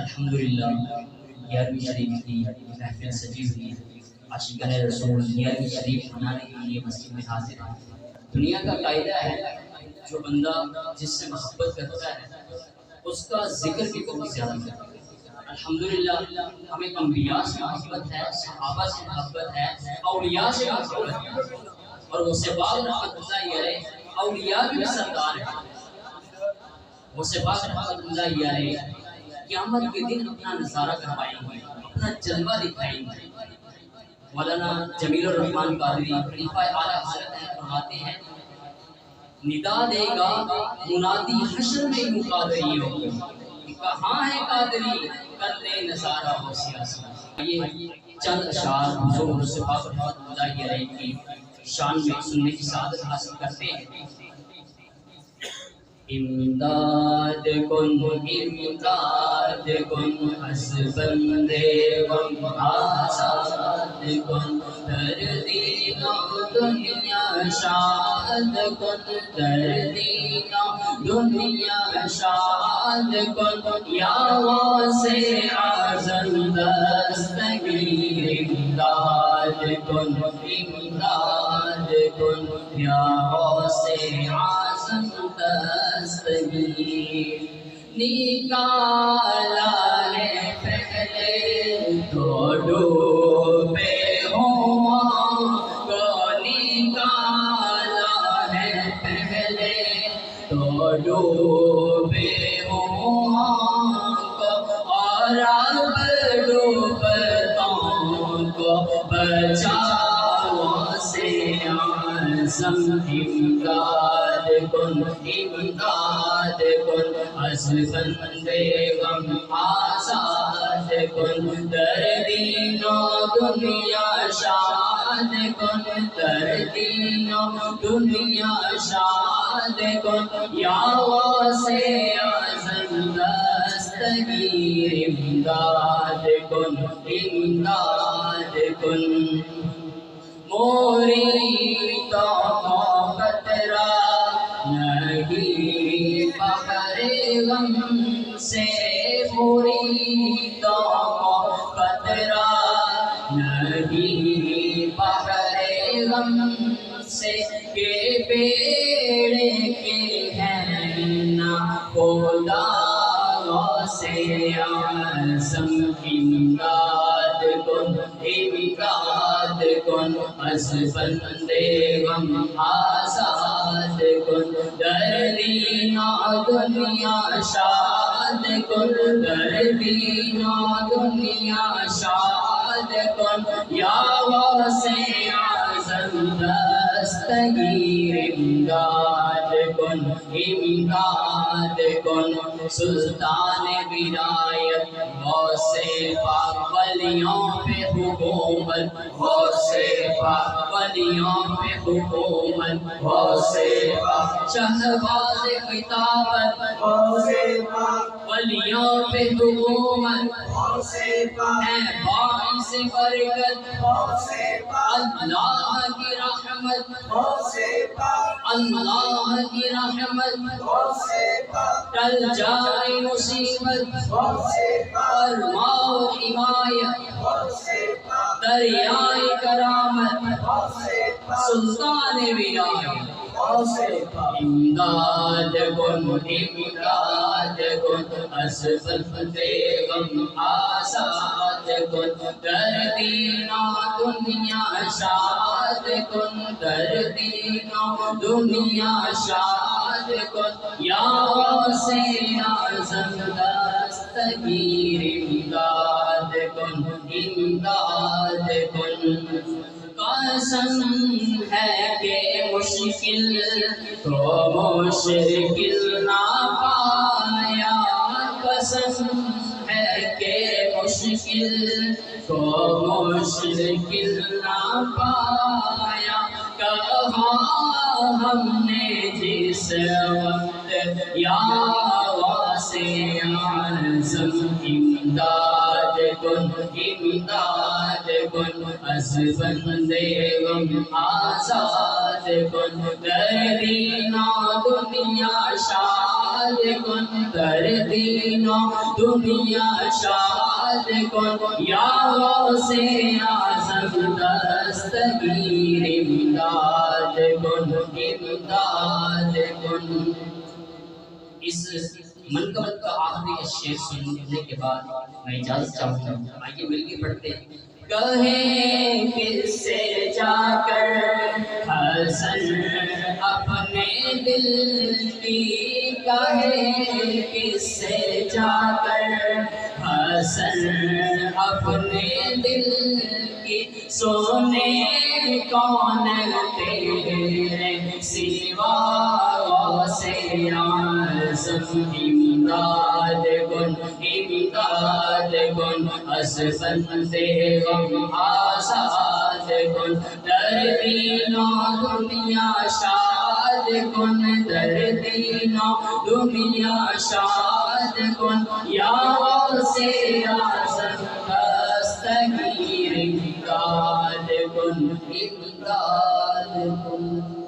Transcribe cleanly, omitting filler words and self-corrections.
الحمدللہ 11ویں شریف کی محفل سجی ہوئی ہے۔ عاشقان رسول 11ویں شریف منانے کے لیے مسجد میں حاضر ہیں۔ دنیا کا قاعدہ ہے جو بندہ جس سے محبت کرتا ہے اس کا ذکر بھی بہت زیادہ کرتا ہے۔ الحمدللہ ہمیں انبیاء سے محبت ہے، صحابہ سے محبت ہے، اولیاء سے محبت ہے، اور وہ سباق رحمت اللہ علیہ اولیاء بھی سردار ہیں۔ وہ سباق رحمت اللہ علیہ قیامت کے دن اپنا نظارہ کروائیں گے، اپنا جلوہ دکھائیں گے۔ مولانا جمیل الرحمن قادری خلیفہ اعلیٰ حضرت ہیں فرماتے ہیں ندا دے گا منادی حشر میں یوں قادریوں کہ کہاں ہے قادری کر لے نظارہ ہو سیاسی۔ یہ چند اشعار حضور سباق رحمت اللہ علیہ کی شان میں سننے کی سعادت حاصل کرتے ہیں۔ امداد کن امداد کن حسبند غم آزاد کن در دین و دنیا شاد کن در دین و دنیا شاد کن یا واسع اعظم دستگیر امداد کن امداد کن یا واسع اعظم دستگیر نکالا ہے پہلے تو ڈوبے ہوا کو نکالا ہے پہلے تو ڈوبے ہوا کو اور اب ڈوبتوں کو بچاؤ سے اعظم امداد کن امداد کن حسبند غم آزاد کن در دین و دنیا شاد کن در دین و دنیا شاد کن یا واسع اعظم دستگیر امداد کن امداد کن موری تو خطرہ نہیں بحر غم سے موری تو خطرہ نہیں بحر غم سے کہ بیڑے کے ہیں نہ خدا سے اعظم امداد کن امداد کن حسبند غم آزاد کن در دین و دنیا شاد کن در دین و دنیا شاد کن یا واسع اعظم دستگیر امداد کن امداد کن سلطان ولایت غوث پاک ولیوں پہ حکومت غوث پاک ولیوں پہ حکومت غوث پاک شہباز خطابت غوث پاک ولیوں پہ حکومت غوث پاک ہے باعث برکت غوث پاک اللہ کی رحمت غوث پاک اللہ کی رحمت غوث پاک ٹل جائے مصیبت اور ماؤ حمایت دریائے کرامت سلطان ولایت امداد کن امداد کن حسبند غم آزاد کن در دین و دنیا شاد کن در دین و دنیا شاد کن یا واسع اعظم دستگیر امداد کن امداد کن قسم ہے کہ مشکل تو مشکل نہ پایا قسم ہے کہ مشکل تو مشکل نہ پایا کہا ہم نے جس وقت یا واسع اعظم امداد کن امداد کن حسبند غم آزاد کن در دین و دنیا شاد شاد کن در دین و دنیا شاد کن یا غوث اعظم دستگیر امداد کن امداد کن۔ اس منقبت کا آخری شعر سننے کے بعد میں اجازت چاہتا ہوں، آئیے مل کے پڑھتے ہیں۔ کہیں کس سے جا کر حسن اپنے دل کی، کہیں کس سے جا کر حسن اپنے دل کی، سونے کون تیرے سوا غوث اعظم امداد کن امداد کن، از بندے غم آزاد کن، در دین و دنیا شاد کن، در دین و دنیا شاد کن یا غوث اعظم دستگیر امداد کن امداد کن۔